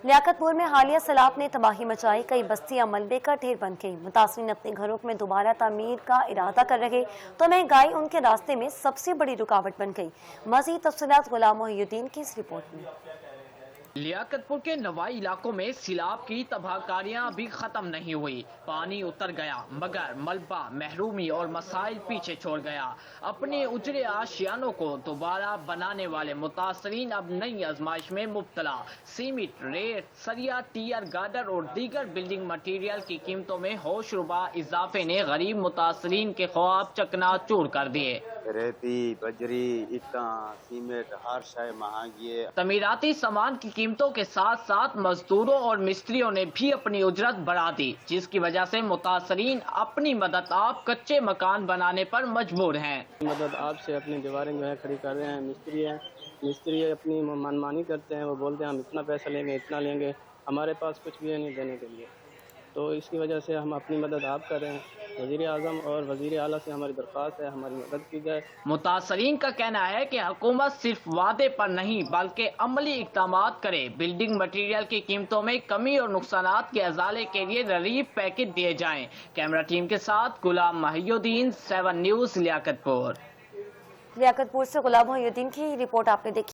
لیاقتپور میں حالیہ سیلاب نے تباہی مچائی، کئی بستیاں ملبے کا ڈھیر بن گئی۔ متاثرین اپنے گھروں میں دوبارہ تعمیر کا ارادہ کر رہے تو مہنگائی ان کے راستے میں سب سے بڑی رکاوٹ بن گئی۔ مزید تفصیلات غلام محی الدین کی اس رپورٹ میں۔ لیاقتپور کے نوائی علاقوں میں سیلاب کی تباہ کاریاں ابھی ختم نہیں ہوئی۔ پانی اتر گیا مگر ملبہ، محرومی اور مسائل پیچھے چھوڑ گیا۔ اپنے اجڑے آشیانوں کو دوبارہ بنانے والے متاثرین اب نئی آزمائش میں مبتلا۔ سیمنٹ، ریت، سریا، ٹیر گارڈر اور دیگر بلڈنگ مٹیریل کی قیمتوں میں ہوش ربا اضافے نے غریب متاثرین کے خواب چکنا چور کر دیے۔ ریتی، بجری، اٹاں، سیمنٹ، ہر شے مہنگی ہے۔ تعمیراتی سامان کی قیمتوں کے ساتھ ساتھ مزدوروں اور مستریوں نے بھی اپنی اجرت بڑھا دی، جس کی وجہ سے متاثرین اپنی مدد آپ کچے مکان بنانے پر مجبور ہیں۔ مدد آپ سے اپنی دیواریں جو ہے کھڑی کر رہے ہیں۔ مستری اپنی منمانی کرتے ہیں، وہ بولتے ہیں ہم اتنا پیسہ لیں گے، اتنا لیں گے، ہمارے پاس کچھ بھی نہیں دینے کے لیے، تو اس کی وجہ سے ہم اپنی مدد آپ کر رہے ہیں۔ وزیر اعظم اور وزیر اعلیٰ سے ہماری درخواست ہے ہماری مدد کی جائے۔ متاثرین کا کہنا ہے کہ حکومت صرف وعدے پر نہیں بلکہ عملی اقدامات کرے، بلڈنگ مٹیریل کی قیمتوں میں کمی اور نقصانات کے ازالے کے لیے ریلیف پیکج دیے جائیں۔ کیمرہ ٹیم کے ساتھ غلام محی الدین، 7 نیوز، لیاقتپور۔ لیاقتپور سے غلام محی الدین کی رپورٹ آپ نے دیکھی۔